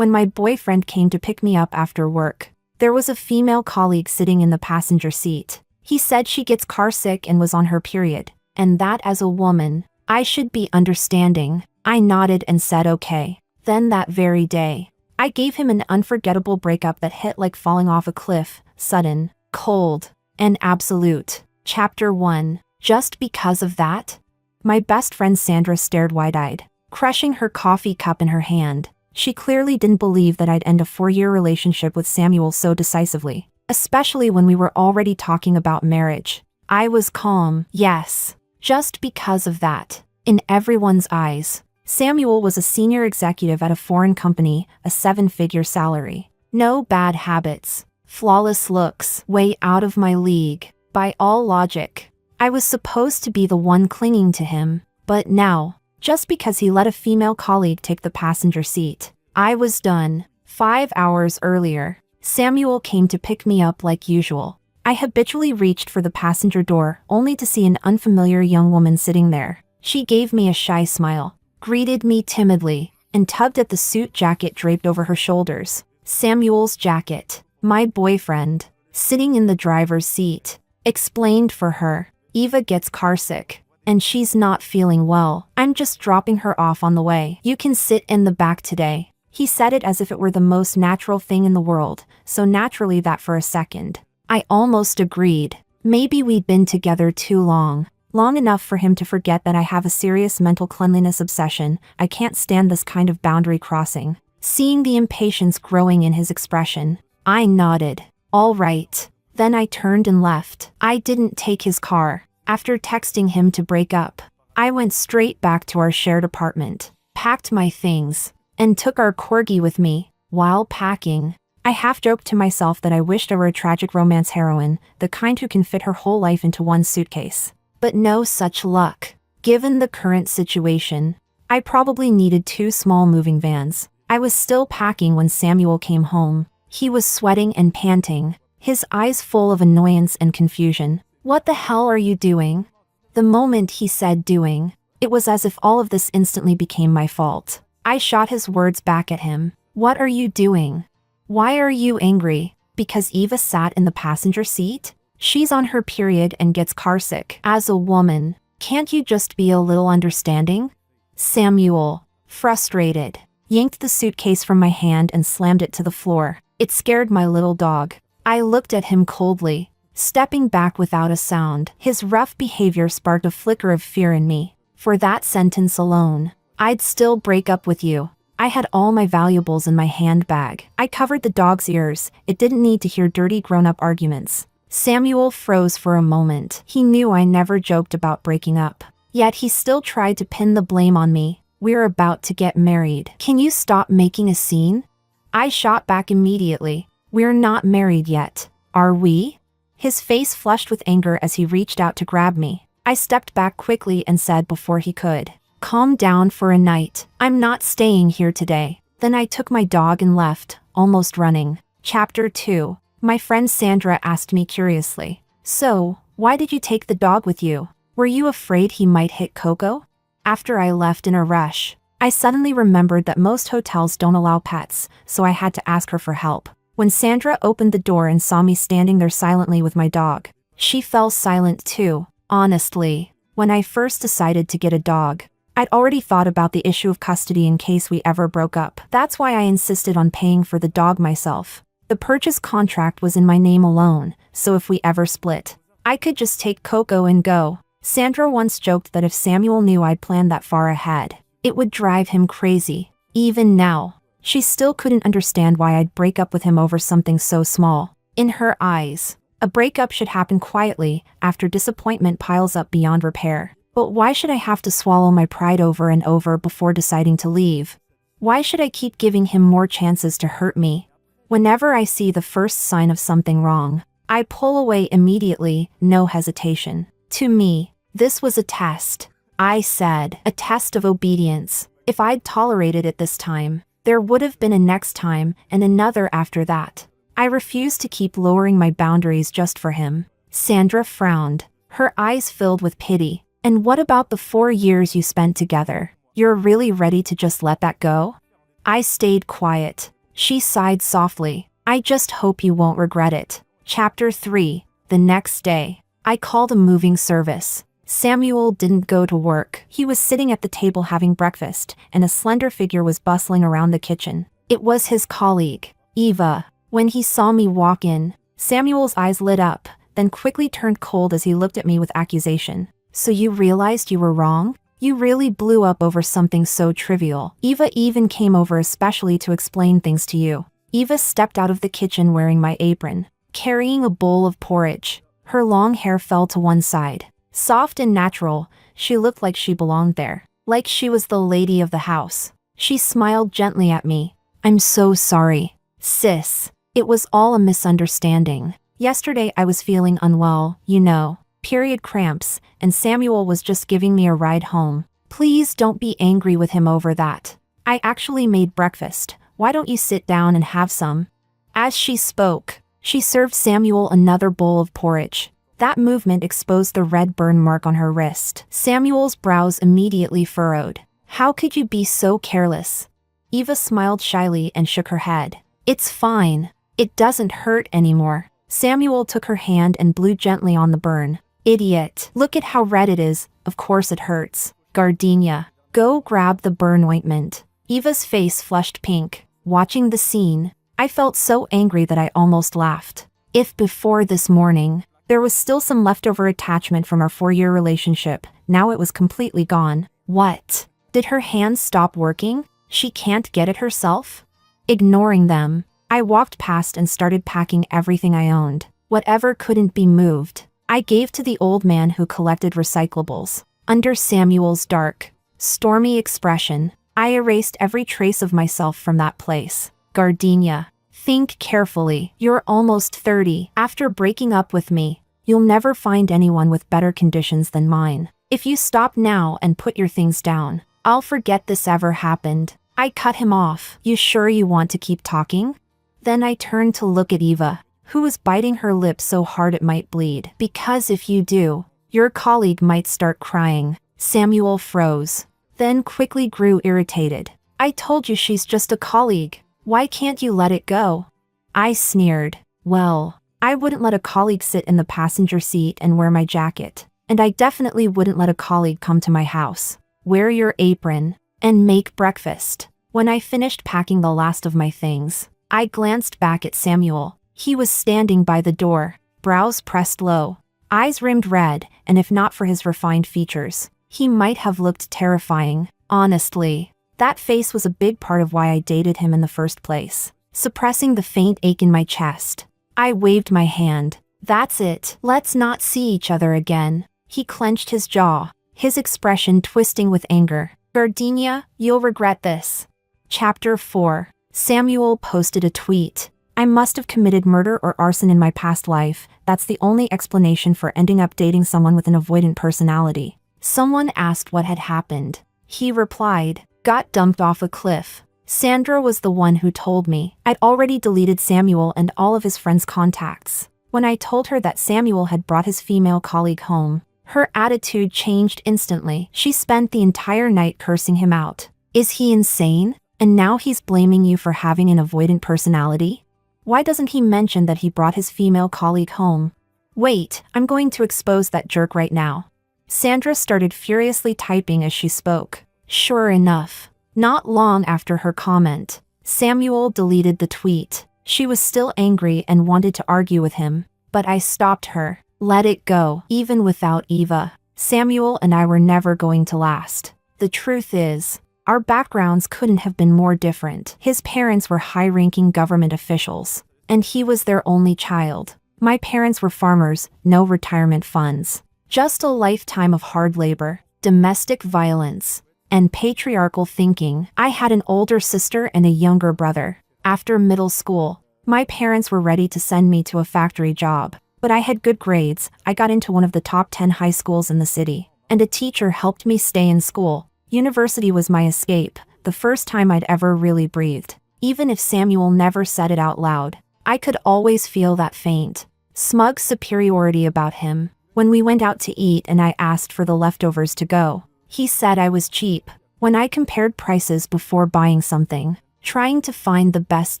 When my boyfriend came to pick me up after work, there was a female colleague sitting in the passenger seat. He said she gets carsick and was on her period, and that as a woman, I should be understanding. I nodded and said okay. Then that very day, I gave him an unforgettable breakup that hit like falling off a cliff, sudden, cold, and absolute. Chapter 1. Just because of that? My best friend Sandra stared wide-eyed, crushing her coffee cup in her hand. She clearly didn't believe that I'd end a 4-year relationship with Samuel so decisively, especially when we were already talking about marriage. I was calm. Yes, just because of that. In everyone's eyes, Samuel was a senior executive at a foreign company, a 7-figure salary. No bad habits, flawless looks, way out of my league. By all logic, I was supposed to be the one clinging to him, but now, just because he let a female colleague take the passenger seat, I was done. 5 hours earlier, Samuel came to pick me up like usual. I habitually reached for the passenger door, only to see an unfamiliar young woman sitting there. She gave me a shy smile, greeted me timidly, and tugged at the suit jacket draped over her shoulders. Samuel's jacket, my boyfriend, sitting in the driver's seat, explained for her. Eva gets carsick, and she's not feeling well. I'm just dropping her off on the way. You can sit in the back today. He said it as if it were the most natural thing in the world, so naturally that for a second, I almost agreed. Maybe we'd been together too long enough for him to forget that I have a serious mental cleanliness obsession. I can't stand this kind of boundary crossing. Seeing the impatience growing in his expression, I nodded. All right. Then I turned and left. I didn't take his car. After texting him to break up, I went straight back to our shared apartment, packed my things, and took our corgi with me. While packing, I half-joked to myself that I wished I were a tragic romance heroine, the kind who can fit her whole life into one suitcase. But no such luck. Given the current situation, I probably needed 2 small moving vans. I was still packing when Samuel came home. He was sweating and panting, his eyes full of annoyance and confusion. What the hell are you doing? The moment he said doing, it was as if all of this instantly became my fault. I shot his words back at him. What are you doing? Why are you angry? Because Eva sat in the passenger seat? She's on her period and gets carsick. As a woman, can't you just be a little understanding? Samuel, frustrated, yanked the suitcase from my hand and slammed it to the floor. It scared my little dog. I looked at him coldly, stepping back without a sound. His rough behavior sparked a flicker of fear in me. For that sentence alone, I'd still break up with you. I had all my valuables in my handbag. I covered the dog's ears. It didn't need to hear dirty grown-up arguments. Samuel froze for a moment. He knew I never joked about breaking up. Yet he still tried to pin the blame on me. We're about to get married. Can you stop making a scene? I shot back immediately. We're not married yet, are we? His face flushed with anger as he reached out to grab me. I stepped back quickly and said before he could, calm down for a night. I'm not staying here today. Then I took my dog and left, almost running. Chapter 2. My friend Sandra asked me curiously, so, why did you take the dog with you? Were you afraid he might hit Coco? After I left in a rush, I suddenly remembered that most hotels don't allow pets, so I had to ask her for help. When Sandra opened the door and saw me standing there silently with my dog, she fell silent too. Honestly, when I first decided to get a dog, I'd already thought about the issue of custody in case we ever broke up. That's why I insisted on paying for the dog myself. The purchase contract was in my name alone, so if we ever split, I could just take Coco and go. Sandra once joked that if Samuel knew I'd planned that far ahead, it would drive him crazy. Even now, she still couldn't understand why I'd break up with him over something so small. In her eyes, a breakup should happen quietly after disappointment piles up beyond repair. But why should I have to swallow my pride over and over before deciding to leave? Why should I keep giving him more chances to hurt me? Whenever I see the first sign of something wrong, I pull away immediately, no hesitation. To me, this was a test. I said, a test of obedience. If I'd tolerated it this time, there would have been a next time and another after that. I refused to keep lowering my boundaries just for him. Sandra frowned, her eyes filled with pity. And what about the 4 years you spent together? You're really ready to just let that go? I stayed quiet. She sighed softly. I just hope you won't regret it. Chapter 3. The next day. I called a moving service. Samuel didn't go to work. He was sitting at the table having breakfast, and a slender figure was bustling around the kitchen. It was his colleague, Eva. When he saw me walk in, Samuel's eyes lit up, then quickly turned cold as he looked at me with accusation. So you realized you were wrong? You really blew up over something so trivial. Eva even came over especially to explain things to you. Eva stepped out of the kitchen wearing my apron, carrying a bowl of porridge. Her long hair fell to one side. Soft and natural, she looked like she belonged there, like she was the lady of the house. She smiled gently at me. I'm so sorry, sis. It was all a misunderstanding. Yesterday I was feeling unwell, you know, period cramps, and Samuel was just giving me a ride home. Please don't be angry with him over that. I actually made breakfast. Why don't you sit down and have some? As she spoke, she served Samuel another bowl of porridge. That movement exposed the red burn mark on her wrist. Samuel's brows immediately furrowed. How could you be so careless? Eva smiled shyly and shook her head. It's fine. It doesn't hurt anymore. Samuel took her hand and blew gently on the burn. Idiot. Look at how red it is. Of course it hurts. Gardenia. Go grab the burn ointment. Eva's face flushed pink. Watching the scene, I felt so angry that I almost laughed. If before this morning, there was still some leftover attachment from our 4-year relationship, now it was completely gone. What? Did her hands stop working? She can't get it herself? Ignoring them, I walked past and started packing everything I owned. Whatever couldn't be moved, I gave to the old man who collected recyclables. Under Samuel's dark, stormy expression, I erased every trace of myself from that place. Gardenia. Think carefully. You're almost 30. After breaking up with me, you'll never find anyone with better conditions than mine. If you stop now and put your things down, I'll forget this ever happened. I cut him off. You sure you want to keep talking? Then I turned to look at Eva, who was biting her lip so hard it might bleed. Because if you do, your colleague might start crying. Samuel froze, then quickly grew irritated. I told you she's just a colleague. Why can't you let it go? I sneered. Well, I wouldn't let a colleague sit in the passenger seat and wear my jacket. And I definitely wouldn't let a colleague come to my house, wear your apron, and make breakfast. When I finished packing the last of my things, I glanced back at Samuel. He was standing by the door, brows pressed low, eyes rimmed red, and if not for his refined features, he might have looked terrifying. Honestly, that face was a big part of why I dated him in the first place. Suppressing the faint ache in my chest, I waved my hand. That's it. Let's not see each other again. He clenched his jaw, his expression twisting with anger. Gardenia, you'll regret this. Chapter 4. Samuel posted a tweet. I must have committed murder or arson in my past life. That's the only explanation for ending up dating someone with an avoidant personality. Someone asked what had happened. He replied, got dumped off a cliff. Sandra was the one who told me. I'd already deleted Samuel and all of his friends' contacts. When I told her that Samuel had brought his female colleague home, her attitude changed instantly. She spent the entire night cursing him out. Is he insane? And now he's blaming you for having an avoidant personality? Why doesn't he mention that he brought his female colleague home? Wait, I'm going to expose that jerk right now. Sandra started furiously typing as she spoke. Sure enough, not long after her comment, Samuel deleted the tweet. She was still angry and wanted to argue with him, but I stopped her. Let it go. Even without Eva, Samuel and I were never going to last. The truth is, our backgrounds couldn't have been more different. His parents were high-ranking government officials, and he was their only child. My parents were farmers, no retirement funds. Just a lifetime of hard labor, domestic violence, and patriarchal thinking. I had an older sister and a younger brother. After middle school, my parents were ready to send me to a factory job, but I had good grades. I got into one of the top 10 high schools in the city, and a teacher helped me stay in school. University was my escape, the first time I'd ever really breathed. Even if Samuel never said it out loud, I could always feel that faint, smug superiority about him. When we went out to eat and I asked for the leftovers to go, he said I was cheap. When I compared prices before buying something, trying to find the best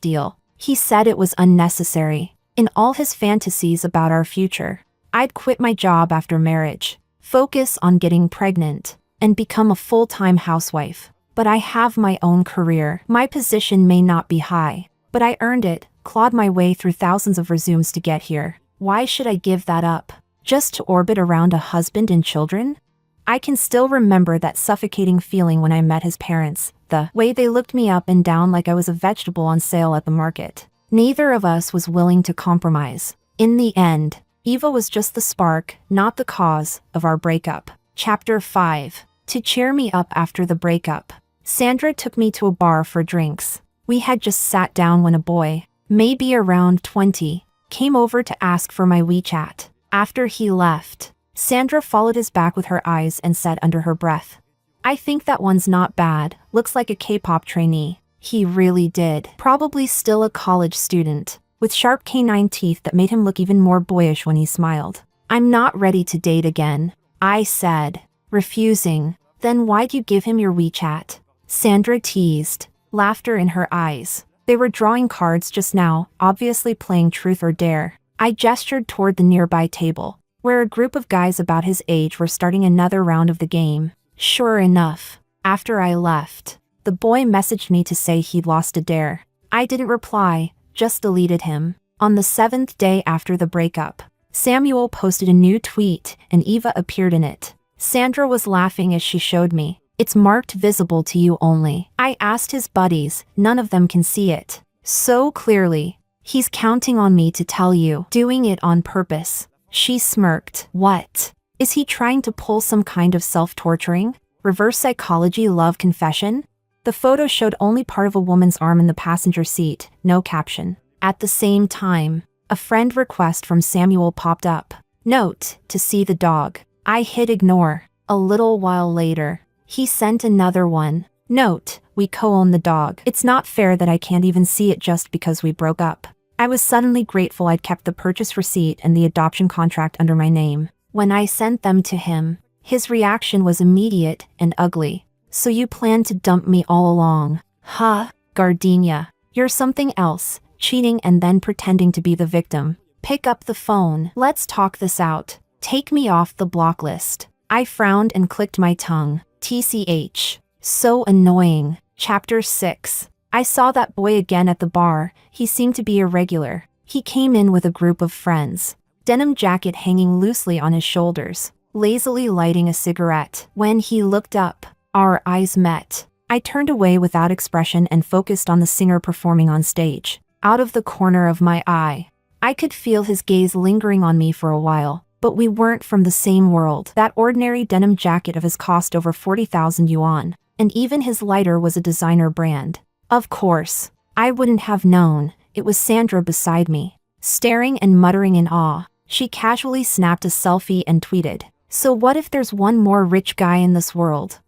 deal. He said it was unnecessary. In all his fantasies about our future, I'd quit my job after marriage, focus on getting pregnant, and become a full-time housewife. But I have my own career. My position may not be high, but I earned it, clawed my way through thousands of resumes to get here. Why should I give that up? Just to orbit around a husband and children? I can still remember that suffocating feeling when I met his parents, the way they looked me up and down like I was a vegetable on sale at the market. Neither of us was willing to compromise. In the end, Eva was just the spark, not the cause, of our breakup. Chapter 5. To cheer me up after the breakup, Sandra took me to a bar for drinks. We had just sat down when a boy, maybe around 20, came over to ask for my WeChat. After he left, Sandra followed his back with her eyes and said under her breath, "I think that one's not bad, looks like a K-pop trainee." He really did. Probably still a college student, with sharp canine teeth that made him look even more boyish when he smiled. "I'm not ready to date again," I said, refusing. "Then why'd you give him your WeChat?" Sandra teased, laughter in her eyes. They were drawing cards just now, obviously playing truth or dare. I gestured toward the nearby table, where a group of guys about his age were starting another round of the game. Sure enough, after I left, the boy messaged me to say he'd lost a dare. I didn't reply, just deleted him. On the 7th day after the breakup, Samuel posted a new tweet and Eva appeared in it. Sandra was laughing as she showed me. "It's marked visible to you only." I asked his buddies, none of them can see it. So clearly, he's counting on me to tell you, doing it on purpose. She smirked. What? Is he trying to pull some kind of self-torturing, reverse psychology love confession? The photo showed only part of a woman's arm in the passenger seat, no caption. At the same time, a friend request from Samuel popped up. Note, to see the dog. I hit ignore. A little while later, he sent another one. Note, we co-own the dog. It's not fair that I can't even see it just because we broke up. I was suddenly grateful I'd kept the purchase receipt and the adoption contract under my name. When I sent them to him, his reaction was immediate and ugly. "So you planned to dump me all along? Huh, Gardenia. You're something else, cheating and then pretending to be the victim. Pick up the phone. Let's talk this out. Take me off the block list." I frowned and clicked my tongue. TCH. So annoying. Chapter 6. I saw that boy again at the bar. He seemed to be irregular. He came in with a group of friends. Denim jacket hanging loosely on his shoulders, lazily lighting a cigarette. When he looked up, our eyes met. I turned away without expression and focused on the singer performing on stage. Out of the corner of my eye, I could feel his gaze lingering on me for a while. But we weren't from the same world. That ordinary denim jacket of his cost over 40,000 yuan, and even his lighter was a designer brand. Of course, I wouldn't have known. It was Sandra beside me, staring and muttering in awe. She casually snapped a selfie and tweeted, "So what if there's one more rich guy in this world?"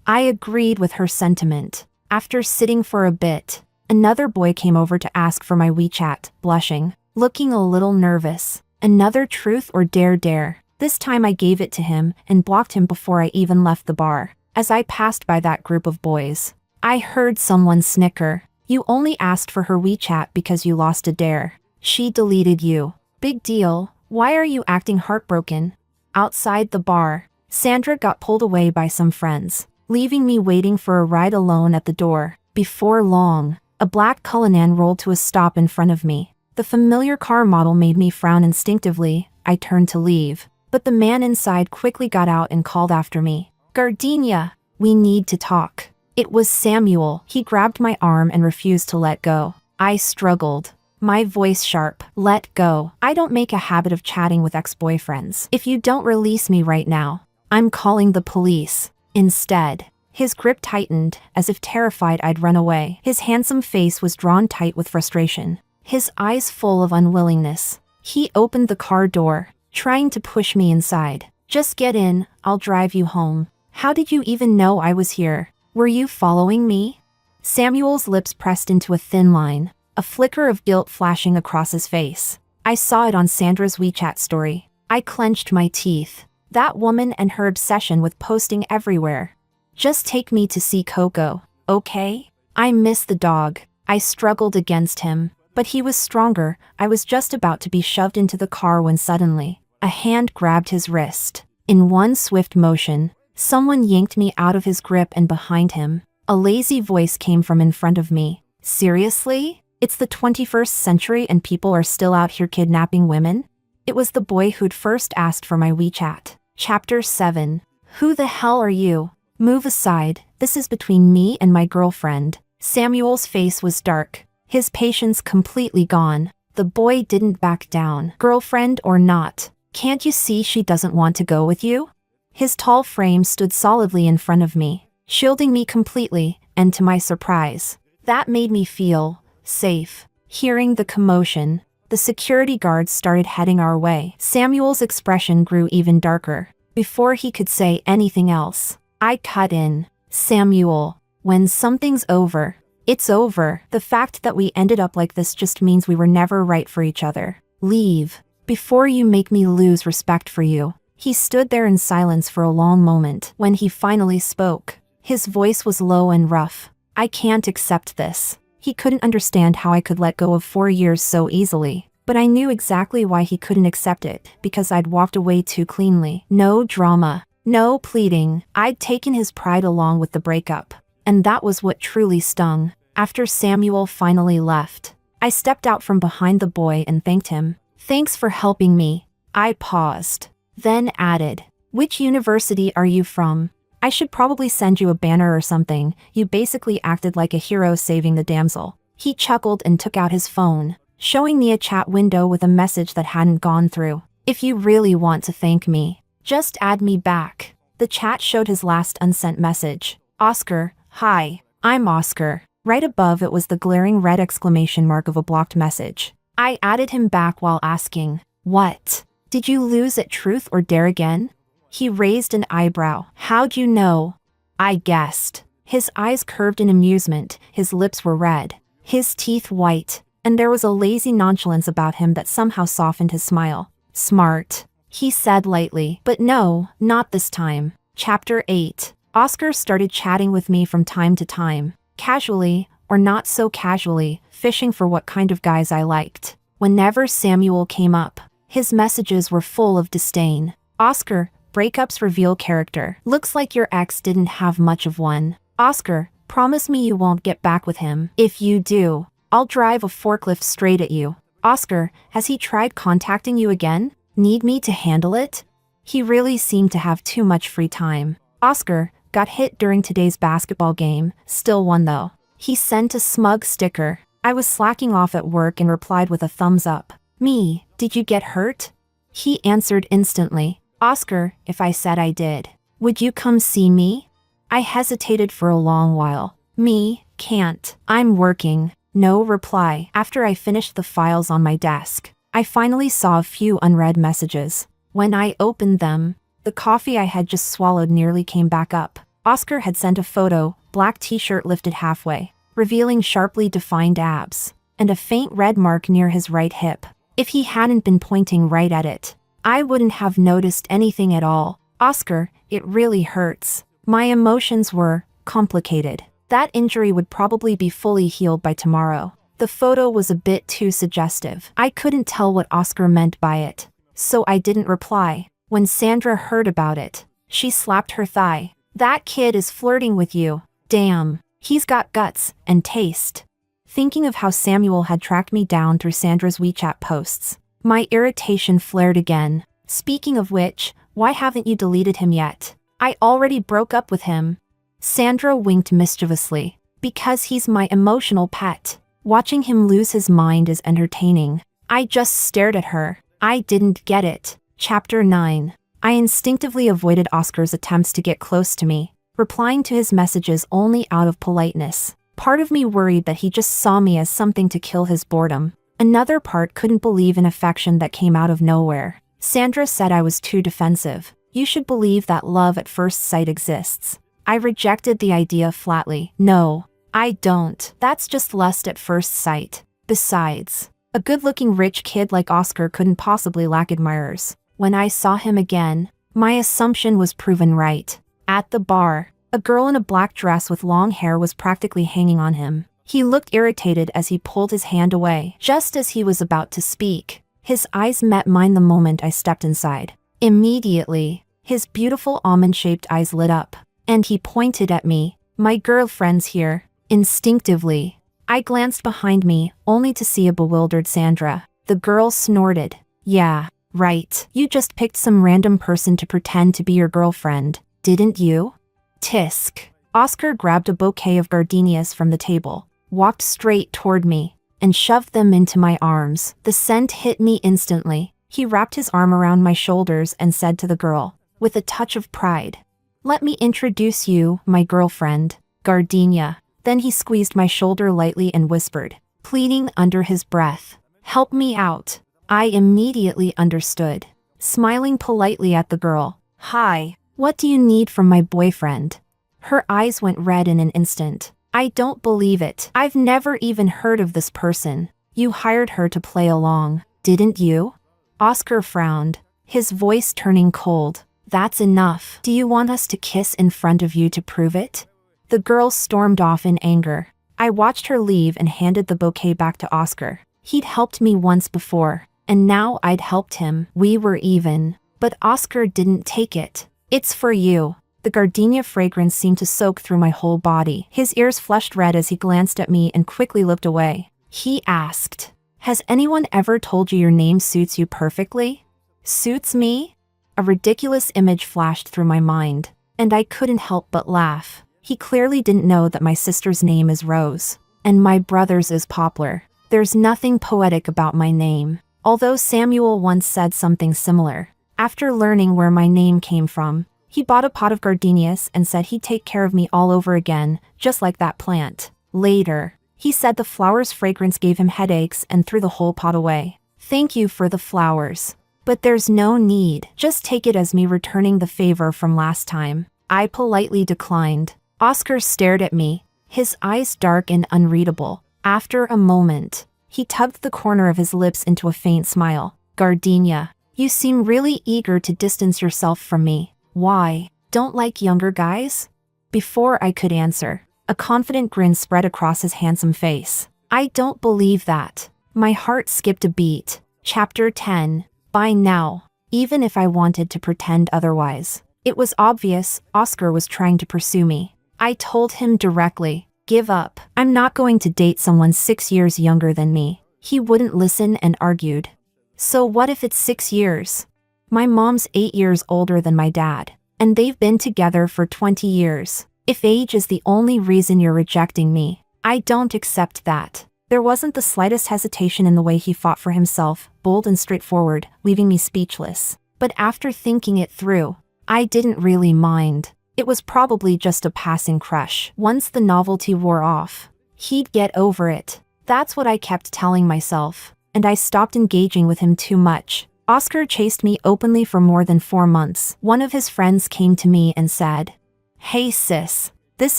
I agreed with her sentiment. After sitting for a bit, another boy came over to ask for my WeChat, blushing, looking a little nervous. Another truth or dare. This time I gave it to him and blocked him before I even left the bar. As I passed by that group of boys, I heard someone snicker. "You only asked for her WeChat because you lost a dare. She deleted you. Big deal. Why are you acting heartbroken?" Outside the bar, Sandra got pulled away by some friends, leaving me waiting for a ride alone at the door. Before long, a black Cullinan rolled to a stop in front of me. The familiar car model made me frown instinctively. I turned to leave, but the man inside quickly got out and called after me. "Gardenia, we need to talk." It was Samuel. He grabbed my arm and refused to let go. I struggled, my voice sharp. "Let go. I don't make a habit of chatting with ex-boyfriends. If you don't release me right now, I'm calling the police." Instead, his grip tightened, as if terrified I'd run away. His handsome face was drawn tight with frustration, his eyes full of unwillingness. He opened the car door, trying to push me inside. "Just get in, I'll drive you home." "How did you even know I was here? Were you following me?" Samuel's lips pressed into a thin line, a flicker of guilt flashing across his face. I saw it on Sandra's WeChat story. I clenched my teeth. That woman and her obsession with posting everywhere. "Just take me to see Coco, okay?" I miss the dog. I struggled against him, but he was stronger. I was just about to be shoved into the car when suddenly, a hand grabbed his wrist. In one swift motion, someone yanked me out of his grip, and behind him, a lazy voice came from in front of me. Seriously? It's the 21st century and people are still out here kidnapping women? It was the boy who'd first asked for my WeChat. Chapter 7. Who the hell are you? Move aside, this is between me and my girlfriend. Samuel's face was dark, his patience completely gone. The boy didn't back down. Girlfriend or not, can't you see she doesn't want to go with you? His tall frame stood solidly in front of me, shielding me completely, and to my surprise, that made me feel safe. Hearing the commotion, the security guards started heading our way. Samuel's expression grew even darker. Before he could say anything else, I cut in. Samuel, when something's over, it's over. The fact that we ended up like this just means we were never right for each other. Leave, before you make me lose respect for you. He stood there in silence for a long moment. When he finally spoke, his voice was low and rough. I can't accept this. He couldn't understand how I could let go of 4 years so easily, but I knew exactly why he couldn't accept it, because I'd walked away too cleanly. No drama, no pleading. I'd taken his pride along with the breakup, and that was what truly stung. After Samuel finally left, I stepped out from behind the boy and thanked him. Thanks for helping me. I paused, then added, which university are you from? I should probably send you a banner or something. You basically acted like a hero saving the damsel. He chuckled and took out his phone, showing me a chat window with a message that hadn't gone through. If you really want to thank me, just add me back. The chat showed his last unsent message. Oscar, hi, I'm Oscar. Right above it was the glaring red exclamation mark of a blocked message. I added him back while asking, what? Did you lose at truth or dare again? He raised an eyebrow. How'd you know? I guessed. His eyes curved in amusement, his lips were red, his teeth white, and there was a lazy nonchalance about him that somehow softened his smile. Smart, he said lightly, but no, not this time. Chapter 8. Oscar started chatting with me from time to time, casually, or not so casually, fishing for what kind of guys I liked. Whenever Samuel came up, his messages were full of disdain. Oscar, breakups reveal character. Looks like your ex didn't have much of one. Oscar, promise me you won't get back with him. If you do, I'll drive a forklift straight at you. Oscar, has he tried contacting you again? Need me to handle it? He really seemed to have too much free time. Oscar, got hit during today's basketball game, still won though. He sent a smug sticker. I was slacking off at work and replied with a thumbs up. Me, did you get hurt? He answered instantly. Oscar, if I said I did, would you come see me? I hesitated for a long while. Me, can't. I'm working. No reply. After I finished the files on my desk, I finally saw a few unread messages. When I opened them, the coffee I had just swallowed nearly came back up. Oscar had sent a photo, black t-shirt lifted halfway, revealing sharply defined abs, and a faint red mark near his right hip. If he hadn't been pointing right at it, I wouldn't have noticed anything at all. Oscar, it really hurts. My emotions were complicated. That injury would probably be fully healed by tomorrow. The photo was a bit too suggestive. I couldn't tell what Oscar meant by it, so I didn't reply. When Sandra heard about it, she slapped her thigh. That kid is flirting with you. Damn, he's got guts and taste. Thinking of how Samuel had tracked me down through Sandra's WeChat posts, my irritation flared again. Speaking of which, why haven't you deleted him yet? I already broke up with him. Sandra winked mischievously. Because he's my emotional pet. Watching him lose his mind is entertaining. I just stared at her. I didn't get it. Chapter 9. I instinctively avoided Oscar's attempts to get close to me, replying to his messages only out of politeness. Part of me worried that he just saw me as something to kill his boredom. Another part couldn't believe in affection that came out of nowhere. Sandra said I was too defensive. You should believe that love at first sight exists. I rejected the idea flatly. No, I don't. That's just lust at first sight. Besides, a good-looking rich kid like Oscar couldn't possibly lack admirers. When I saw him again, my assumption was proven right. At the bar, A girl in a black dress with long hair was practically hanging on him. He looked irritated as he pulled his hand away. Just as he was about to speak, his eyes met mine the moment I stepped inside. Immediately, his beautiful almond-shaped eyes lit up, and he pointed at me. "My girlfriend's here." Instinctively, I glanced behind me, only to see a bewildered Sandra. The girl snorted. "Yeah, right. You just picked some random person to pretend to be your girlfriend, didn't you?" Tisk. Oscar grabbed a bouquet of gardenias from the table, walked straight toward me, and shoved them into my arms. The scent hit me instantly. He wrapped his arm around my shoulders and said to the girl, with a touch of pride, "Let me introduce you, my girlfriend, Gardenia." Then he squeezed my shoulder lightly and whispered, pleading under his breath, "Help me out." I immediately understood. Smiling politely at the girl, "Hi, what do you need from my boyfriend?" Her eyes went red in an instant. "I don't believe it. I've never even heard of this person. You hired her to play along, didn't you?" Oscar frowned, his voice turning cold. "That's enough. Do you want us to kiss in front of you to prove it?" The girl stormed off in anger. I watched her leave and handed the bouquet back to Oscar. He'd helped me once before, and now I'd helped him. We were even. But Oscar didn't take it. "It's for you." The gardenia fragrance seemed to soak through my whole body. His ears flushed red as he glanced at me and quickly looked away. He asked, "Has anyone ever told you your name suits you perfectly?" "Suits me?" A ridiculous image flashed through my mind, and I couldn't help but laugh. He clearly didn't know that my sister's name is Rose, and my brother's is Poplar. There's nothing poetic about my name, although Samuel once said something similar. After learning where my name came from, he bought a pot of gardenias and said he'd take care of me all over again, just like that plant. Later, he said the flowers' fragrance gave him headaches and threw the whole pot away. "Thank you for the flowers, but there's no need. Just take it as me returning the favor from last time." I politely declined. Oscar stared at me, his eyes dark and unreadable. After a moment, he tugged the corner of his lips into a faint smile. "Gardenia, you seem really eager to distance yourself from me. Why? Don't like younger guys?" Before I could answer, a confident grin spread across his handsome face. "I don't believe that." My heart skipped a beat. Chapter 10. By now, even if I wanted to pretend otherwise, it was obvious Oscar was trying to pursue me. I told him directly, "Give up. I'm not going to date someone 6 years younger than me." He wouldn't listen and argued. "So what if it's 6 years? My mom's 8 years older than my dad, and they've been together for 20 years. If age is the only reason you're rejecting me, I don't accept that." There wasn't the slightest hesitation in the way he fought for himself, bold and straightforward, leaving me speechless. But after thinking it through, I didn't really mind. It was probably just a passing crush. Once the novelty wore off, he'd get over it. That's what I kept telling myself, and I stopped engaging with him too much. Oscar chased me openly for more than 4 months. One of his friends came to me and said, "Hey sis, this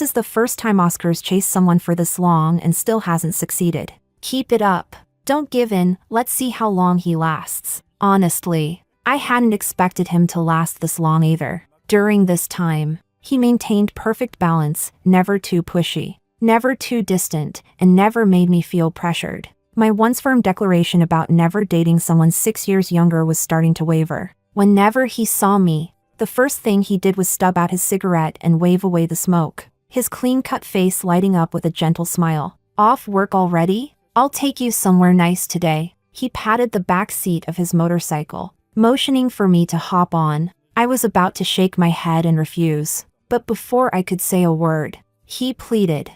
is the first time Oscar's chased someone for this long and still hasn't succeeded. Keep it up. Don't give in, let's see how long he lasts." Honestly, I hadn't expected him to last this long either. During this time, he maintained perfect balance, never too pushy, never too distant, and never made me feel pressured. My once firm declaration about never dating someone 6 years younger was starting to waver. Whenever he saw me, the first thing he did was stub out his cigarette and wave away the smoke, his clean-cut face lighting up with a gentle smile. "Off work already? I'll take you somewhere nice today." He patted the back seat of his motorcycle, motioning for me to hop on. I was about to shake my head and refuse, but before I could say a word, he pleaded,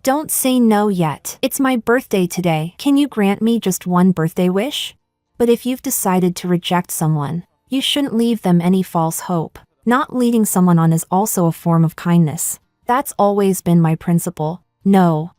"Don't say no yet. It's my birthday today. Can you grant me just one birthday wish?" But if you've decided to reject someone, you shouldn't leave them any false hope. Not leading someone on is also a form of kindness. That's always been my principle. "No,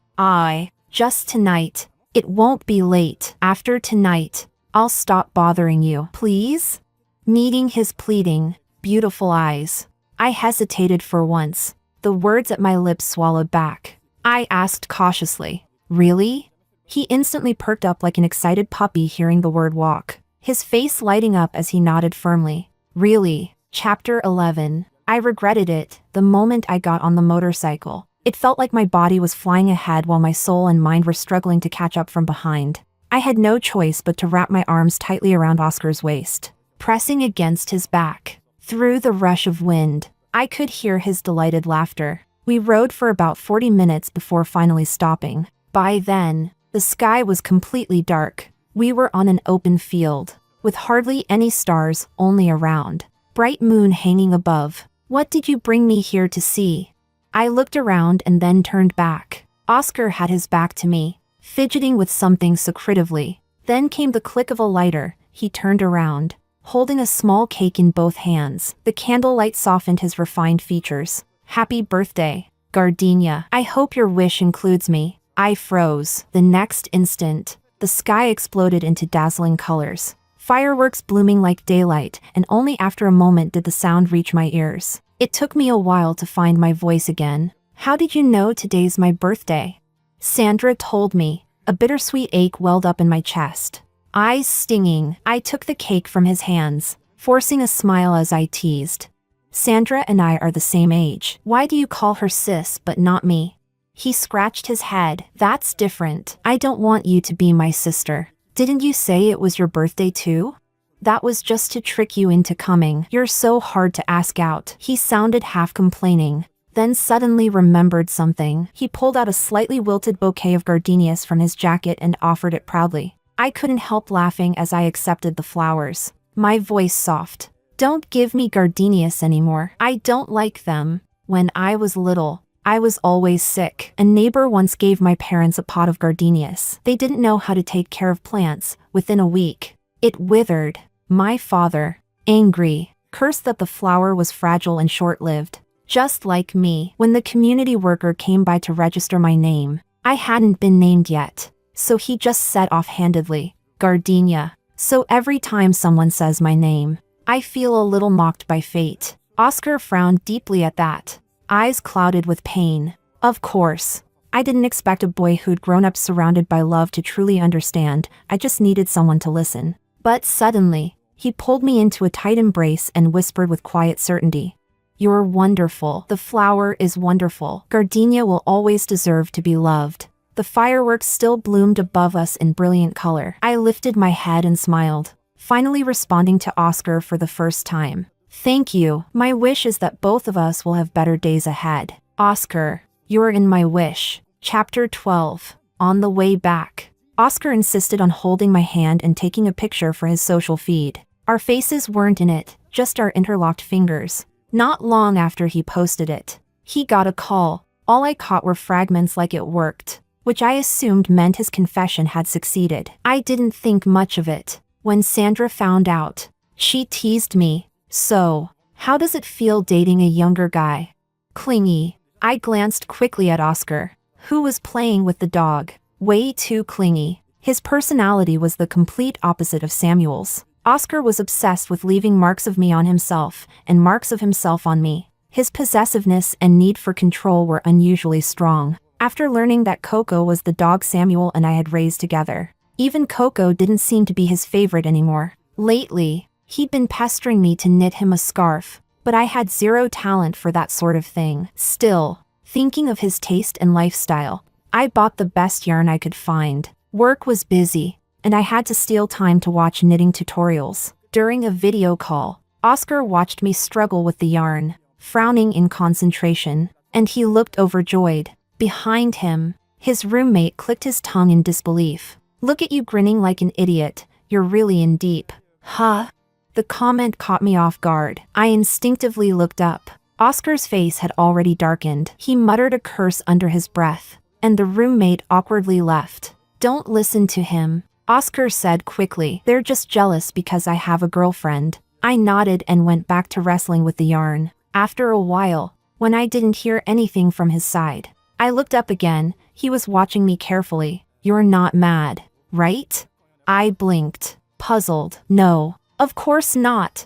just tonight. It won't be late. After tonight, I'll stop bothering you, please?" Meeting his pleading, beautiful eyes, I hesitated for once. The words at my lips swallowed back. I asked cautiously, "Really?" He instantly perked up like an excited puppy hearing the word walk, his face lighting up as he nodded firmly. "Really?" Chapter 11. I regretted it the moment I got on the motorcycle. It felt like my body was flying ahead while my soul and mind were struggling to catch up from behind. I had no choice but to wrap my arms tightly around Oscar's waist, pressing against his back. Through the rush of wind, I could hear his delighted laughter. We rode for about 40 minutes before finally stopping. By then, the sky was completely dark. We were on an open field, with hardly any stars, only a round, bright moon hanging above. What did you bring me here to see? I looked around and then turned back. Oscar had his back to me, fidgeting with something secretively. Then came the click of a lighter. He turned around, holding a small cake in both hands. The candlelight softened his refined features. Happy birthday, Gardenia. I hope your wish includes me. I froze. The next instant, the sky exploded into dazzling colors. Fireworks blooming like daylight, and only after a moment did the sound reach my ears. It took me a while to find my voice again. How did you know today's my birthday? Sandra told me. A bittersweet ache welled up in my chest. Eyes stinging, I took the cake from his hands, forcing a smile as I teased. Sandra and I are the same age. Why do you call her sis but not me? He scratched his head. That's different. I don't want you to be my sister. Didn't you say it was your birthday too? That was just to trick you into coming. You're so hard to ask out. He sounded half complaining, then suddenly remembered something. He pulled out a slightly wilted bouquet of gardenias from his jacket and offered it proudly. I couldn't help laughing as I accepted the flowers, my voice soft. Don't give me gardenias anymore. I don't like them. When I was little, I was always sick. A neighbor once gave my parents a pot of gardenias. They didn't know how to take care of plants. Within a week, it withered. My father, angry, cursed that the flower was fragile and short-lived. Just like me, when the community worker came by to register my name, I hadn't been named yet, so he just said offhandedly, Gardenia. So every time someone says my name, I feel a little mocked by fate. Oscar frowned deeply at that, eyes clouded with pain. Of course, I didn't expect a boy who'd grown up surrounded by love to truly understand. I just needed someone to listen. But suddenly, he pulled me into a tight embrace and whispered with quiet certainty. You're wonderful. The flower is wonderful. Gardenia will always deserve to be loved. The fireworks still bloomed above us in brilliant color. I lifted my head and smiled, finally responding to Oscar for the first time. Thank you. My wish is that both of us will have better days ahead. Oscar, you're in my wish. Chapter 12. On the way back, Oscar insisted on holding my hand and taking a picture for his social feed. Our faces weren't in it, just our interlocked fingers. Not long after he posted it, he got a call. All I caught were fragments like it worked, which I assumed meant his confession had succeeded. I didn't think much of it. When Sandra found out, she teased me. So, how does it feel dating a younger guy? Clingy. I glanced quickly at Oscar, who was playing with the dog. Way too clingy. His personality was the complete opposite of Samuel's. Oscar was obsessed with leaving marks of me on himself, and marks of himself on me. His possessiveness and need for control were unusually strong. After learning that Coco was the dog Samuel and I had raised together, even Coco didn't seem to be his favorite anymore. Lately, he'd been pestering me to knit him a scarf, but I had zero talent for that sort of thing. Still, thinking of his taste and lifestyle, I bought the best yarn I could find. Work was busy, and I had to steal time to watch knitting tutorials. During a video call, Oscar watched me struggle with the yarn, frowning in concentration, and he looked overjoyed. Behind him, his roommate clicked his tongue in disbelief. Look at you grinning like an idiot, you're really in deep. Huh? The comment caught me off guard. I instinctively looked up. Oscar's face had already darkened. He muttered a curse under his breath, and the roommate awkwardly left. Don't listen to him, Oscar said quickly. They're just jealous because I have a girlfriend. I nodded and went back to wrestling with the yarn. After a while, when I didn't hear anything from his side, I looked up again. He was watching me carefully. You're not mad, right? I blinked, puzzled. No, of course not.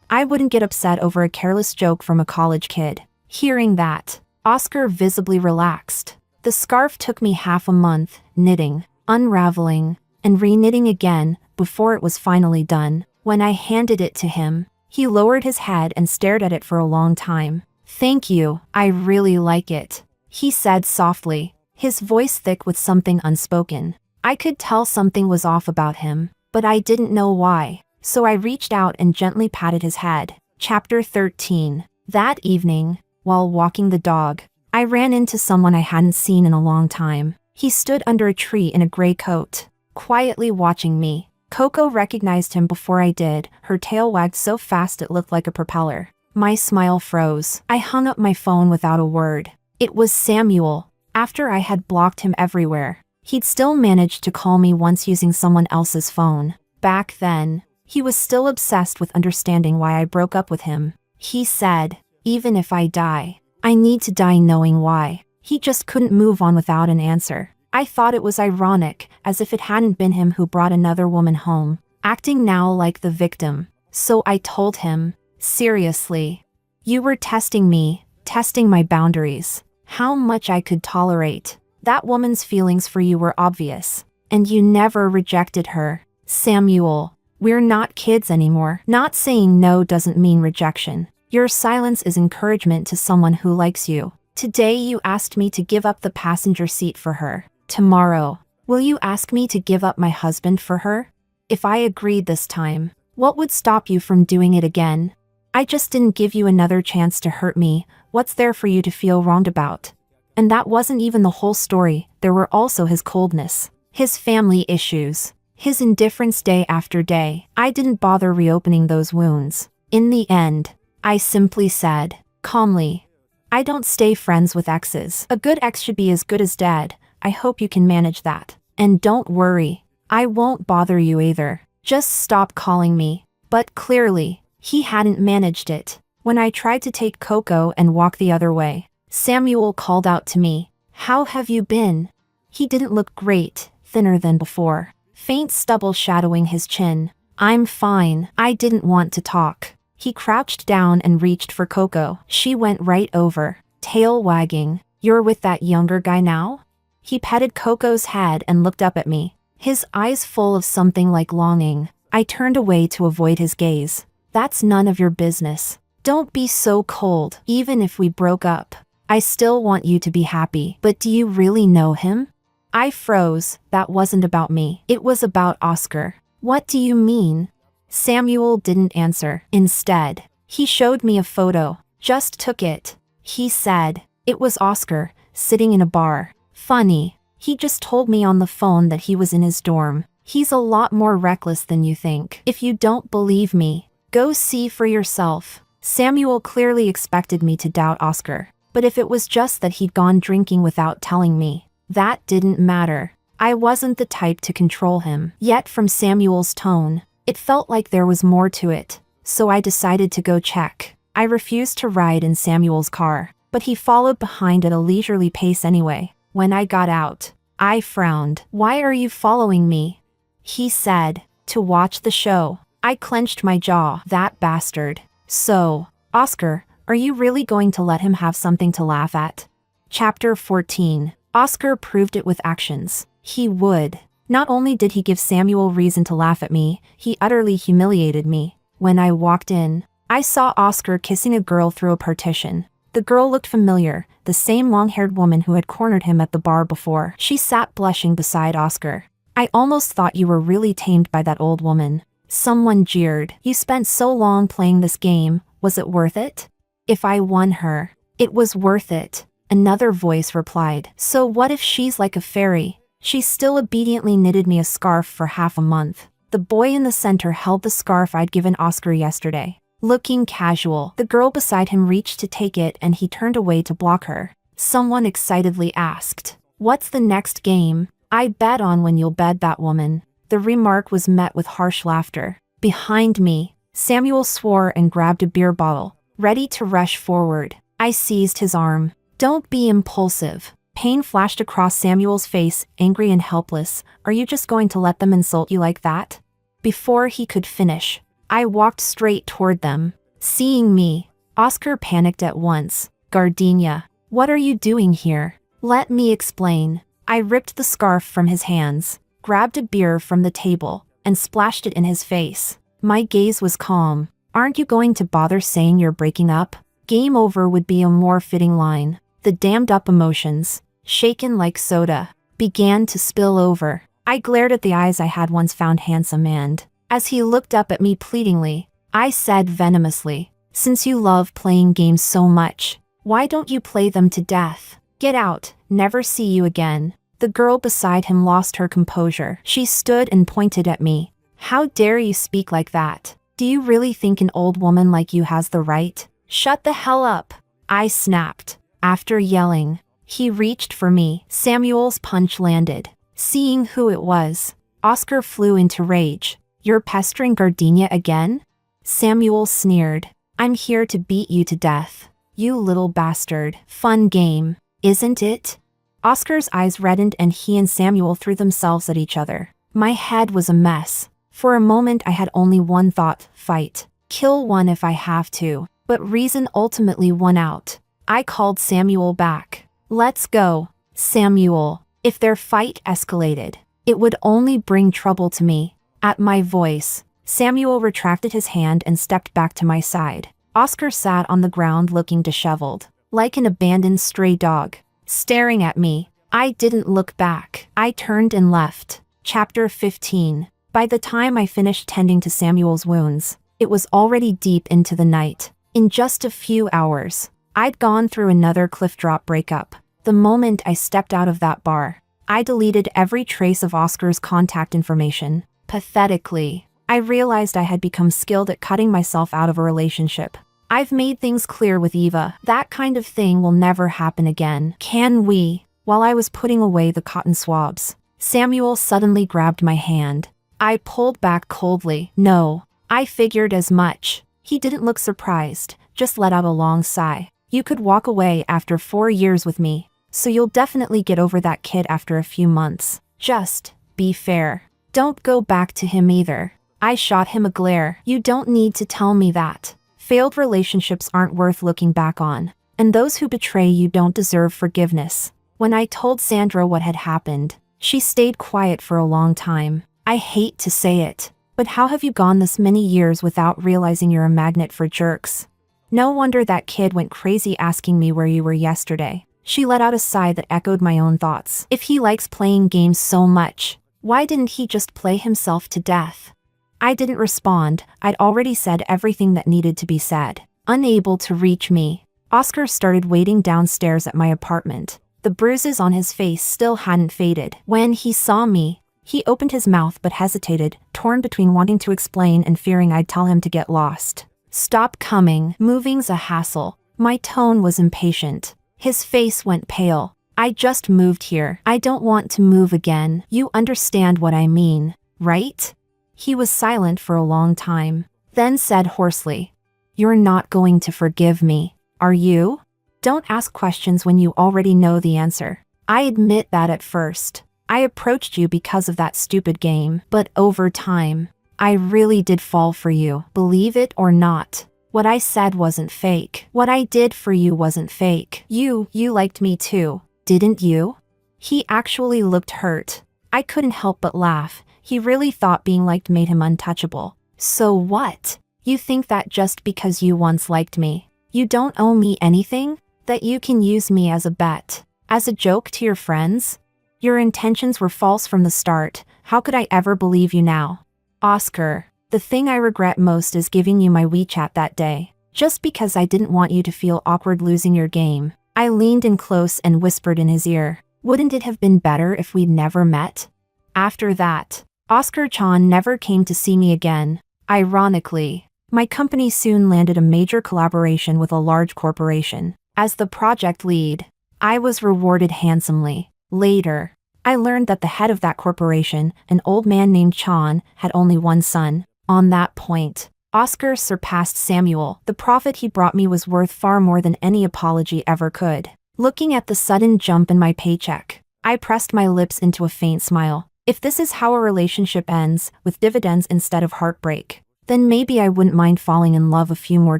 I wouldn't get upset over a careless joke from a college kid. Hearing that, Oscar visibly relaxed. The scarf took me half a month, knitting, unraveling, and re-knitting again, before it was finally done. When I handed it to him, He lowered his head and stared at it for a long time. "Thank you, I really like it," he said softly, his voice thick with something unspoken. I could tell something was off about him, but I didn't know why, so I reached out and gently patted his head. Chapter 13. That evening, while walking the dog, I ran into someone I hadn't seen in a long time. He stood under a tree in a gray coat, quietly watching me. Coco recognized him before I did, her tail wagged so fast it looked like a propeller. My smile froze. I hung up my phone without a word. It was Samuel. After I had blocked him everywhere, he'd still managed to call me once using someone else's phone. Back then, he was still obsessed with understanding why I broke up with him. He said, "Even if I die, I need to die knowing why." He just couldn't move on without an answer. I thought it was ironic, as if it hadn't been him who brought another woman home, acting now like the victim. So I told him, seriously, "You were testing me, testing my boundaries, how much I could tolerate. That woman's feelings for you were obvious, and you never rejected her. Samuel, we're not kids anymore. Not saying no doesn't mean rejection. Your silence is encouragement to someone who likes you. Today you asked me to give up the passenger seat for her. Tomorrow, will you ask me to give up my husband for her? If I agreed this time, what would stop you from doing it again? I just didn't give you another chance to hurt me. What's there for you to feel wronged about?" And that wasn't even the whole story. There were also his coldness, his family issues, his indifference day after day. I didn't bother reopening those wounds. In the end, I simply said, calmly, "I don't stay friends with exes. A good ex should be as good as dead. I hope you can manage that. And don't worry, I won't bother you either. Just stop calling me." But clearly, he hadn't managed it. When I tried to take Coco and walk the other way, Samuel called out to me, "How have you been?" He didn't look great, thinner than before, faint stubble shadowing his chin. "I'm fine." I didn't want to talk. He crouched down and reached for Coco. She went right over, tail wagging. "You're with that younger guy now?" He petted Coco's head and looked up at me, his eyes full of something like longing. I turned away to avoid his gaze. "That's none of your business. Don't be so cold. Even if we broke up, I still want you to be happy." "But do you really know him?" I froze. That wasn't about me. It was about Oscar. "What do you mean?" Samuel didn't answer. Instead, he showed me a photo. "Just took it," he said. It was Oscar, sitting in a bar. "Funny, he just told me on the phone that he was in his dorm. He's a lot more reckless than you think. If you don't believe me, go see for yourself." Samuel clearly expected me to doubt Oscar, but if it was just that he'd gone drinking without telling me, that didn't matter. I wasn't the type to control him. Yet from Samuel's tone, it felt like there was more to it, so I decided to go check. I refused to ride in Samuel's car, but he followed behind at a leisurely pace anyway. When I got out, I frowned. "Why are you following me?" he said. "To watch the show." I clenched my jaw. That bastard. "So, Oscar, are you really going to let him have something to laugh at?" Chapter 14. Oscar proved it with actions. He would. Not only did he give Samuel reason to laugh at me, he utterly humiliated me. When I walked in, I saw Oscar kissing a girl through a partition. The girl looked familiar, the same long-haired woman who had cornered him at the bar before. She sat blushing beside Oscar. "I almost thought you were really tamed by that old woman." Someone jeered. "You spent so long playing this game, was it worth it?" "If I won her, it was worth it," another voice replied. "So what if she's like a fairy?" She still obediently knitted me a scarf for half a month. The boy in the center held the scarf I'd given Oscar yesterday. Looking casual, the girl beside him reached to take it and he turned away to block her. Someone excitedly asked, "What's the next game?" "I bet on when you'll bed that woman." The remark was met with harsh laughter. Behind me, Samuel swore and grabbed a beer bottle, ready to rush forward. I seized his arm. "Don't be impulsive." Pain flashed across Samuel's face, angry and helpless. "Are you just going to let them insult you like that?" Before he could finish, I walked straight toward them. Seeing me, Oscar panicked at once. "Gardenia, what are you doing here?" "Let me explain." I ripped the scarf from his hands, grabbed a beer from the table, and splashed it in his face. My gaze was calm. Aren't you going to bother saying you're breaking up? Game over would be a more fitting line. The dammed up emotions, shaken like soda, began to spill over. I glared at the eyes I had once found handsome and, as he looked up at me pleadingly, I said venomously, "Since you love playing games so much, why don't you play them to death? Get out, never see you again." The girl beside him lost her composure. She stood and pointed at me. "How dare you speak like that? Do you really think an old woman like you has the right?" "Shut the hell up," I snapped. After yelling, he reached for me. Samuel's punch landed. Seeing who it was, Oscar flew into rage. "You're pestering Gardenia again?" Samuel sneered. "I'm here to beat you to death. You little bastard. Fun game, isn't it?" Oscar's eyes reddened and he and Samuel threw themselves at each other. My head was a mess. For a moment I had only one thought: fight. Kill one if I have to. But reason ultimately won out. I called Samuel back. "Let's go, Samuel." If their fight escalated, it would only bring trouble to me. At my voice, Samuel retracted his hand and stepped back to my side. Oscar sat on the ground looking disheveled, like an abandoned stray dog, staring at me. I didn't look back. I turned and left. Chapter 15. By the time I finished tending to Samuel's wounds, it was already deep into the night. In just a few hours, I'd gone through another cliff drop breakup. The moment I stepped out of that bar, I deleted every trace of Oscar's contact information. Pathetically, I realized I had become skilled at cutting myself out of a relationship. I've made things clear with Eva. That kind of thing will never happen again. Can we? While I was putting away the cotton swabs, Samuel suddenly grabbed my hand. I pulled back coldly. "No." I figured as much. He didn't look surprised, just let out a long sigh. "You could walk away after 4 years with me, so you'll definitely get over that kid after a few months. Just be fair. Don't go back to him either." I shot him a glare. "You don't need to tell me that. Failed relationships aren't worth looking back on, and those who betray you don't deserve forgiveness." When I told Sandra what had happened, she stayed quiet for a long time. I hate to say it, but how have you gone this many years without realizing you're a magnet for jerks? No wonder that kid went crazy asking me where you were yesterday. She let out a sigh that echoed my own thoughts. If he likes playing games so much, why didn't he just play himself to death? I didn't respond. I'd already said everything that needed to be said. Unable to reach me, Oscar started waiting downstairs at my apartment. The bruises on his face still hadn't faded. When he saw me, he opened his mouth but hesitated, torn between wanting to explain and fearing I'd tell him to get lost. "Stop coming. Moving's a hassle." My tone was impatient. His face went pale. "I just moved here. I don't want to move again. You understand what I mean, right?" He was silent for a long time, then said hoarsely, "You're not going to forgive me, are you? Don't ask questions when you already know the answer. I admit that at first, I approached you because of that stupid game, but over time, I really did fall for you, believe it or not. What I said wasn't fake. What I did for you wasn't fake. You liked me too, didn't you?" He actually looked hurt. I couldn't help but laugh. He really thought being liked made him untouchable. "So what? You think that just because you once liked me, you don't owe me anything? That you can use me as a bet? As a joke to your friends? Your intentions were false from the start. How could I ever believe you now?" "Oscar, the thing I regret most is giving you my WeChat that day. Just because I didn't want you to feel awkward losing your game." I leaned in close and whispered in his ear, "Wouldn't it have been better if we'd never met?" After that, Oscar Chan never came to see me again. Ironically, my company soon landed a major collaboration with a large corporation. As the project lead, I was rewarded handsomely. Later, I learned that the head of that corporation, an old man named Chan, had only one son. On that point, Oscar surpassed Samuel. The profit he brought me was worth far more than any apology ever could. Looking at the sudden jump in my paycheck, I pressed my lips into a faint smile. If this is how a relationship ends, with dividends instead of heartbreak, then maybe I wouldn't mind falling in love a few more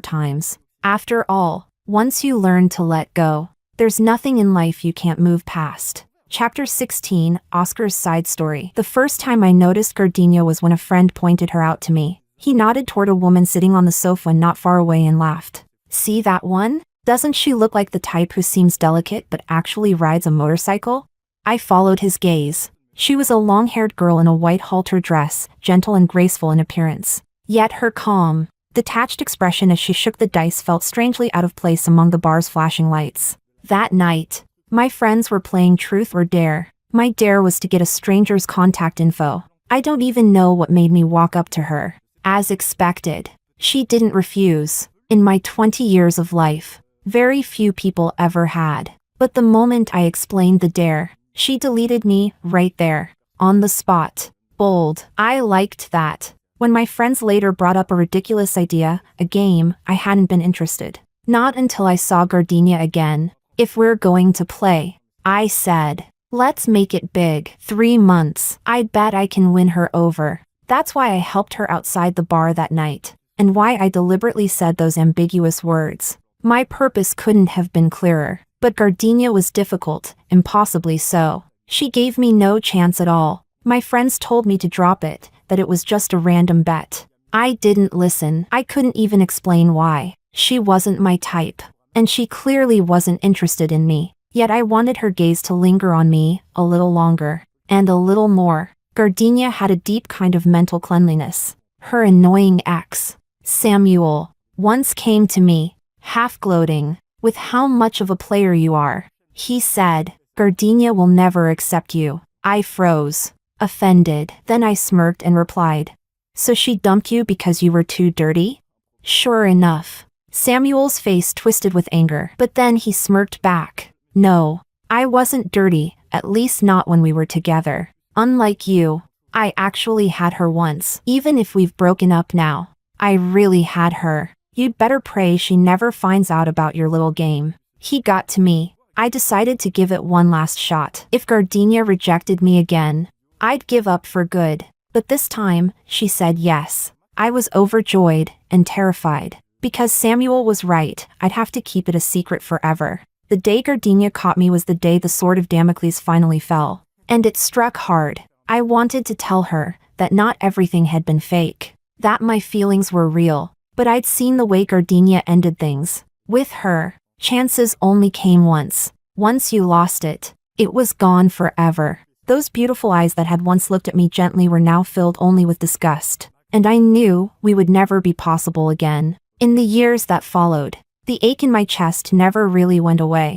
times. After all, once you learn to let go, there's nothing in life you can't move past. Chapter 16, Oscar's Side Story. The first time I noticed Gardenia was when a friend pointed her out to me. He nodded toward a woman sitting on the sofa not far away and laughed. See that one? Doesn't she look like the type who seems delicate but actually rides a motorcycle? I followed his gaze. She was a long-haired girl in a white halter dress, gentle and graceful in appearance. Yet her calm, detached expression as she shook the dice felt strangely out of place among the bar's flashing lights. That night, my friends were playing Truth or Dare. My dare was to get a stranger's contact info. I don't even know what made me walk up to her. As expected, she didn't refuse. In my 20 years of life, very few people ever had. But the moment I explained the dare, she deleted me right there, on the spot. Bold. I liked that. When my friends later brought up a ridiculous idea, a game, I hadn't been interested. Not until I saw Gardenia again. If we're going to play, I said, let's make it big. 3 months. I bet I can win her over. That's why I helped her outside the bar that night, and why I deliberately said those ambiguous words. My purpose couldn't have been clearer, but Gardenia was difficult, impossibly so. She gave me no chance at all. My friends told me to drop it, that it was just a random bet. I didn't listen. I couldn't even explain why. She wasn't my type, and she clearly wasn't interested in me. Yet I wanted her gaze to linger on me a little longer, and a little more. Gardenia had a deep kind of mental cleanliness. Her annoying ex, Samuel, once came to me, half gloating, with how much of a player you are. He said, Gardenia will never accept you. I froze, offended. Then I smirked and replied, so she dumped you because you were too dirty? Sure enough. Samuel's face twisted with anger, but then he smirked back. No, I wasn't dirty, at least not when we were together. Unlike you, I actually had her once. Even if we've broken up now, I really had her. You'd better pray she never finds out about your little game. He got to me. I decided to give it one last shot. If Gardenia rejected me again, I'd give up for good. But this time, she said yes. I was overjoyed and terrified. Because Samuel was right, I'd have to keep it a secret forever. The day Gardenia caught me was the day the sword of Damocles finally fell. And it struck hard. I wanted to tell her that not everything had been fake, that my feelings were real, but I'd seen the way Gardenia ended things. With her, chances only came once. Once you lost it, it was gone forever. Those beautiful eyes that had once looked at me gently were now filled only with disgust, and I knew we would never be possible again. In the years that followed, the ache in my chest never really went away.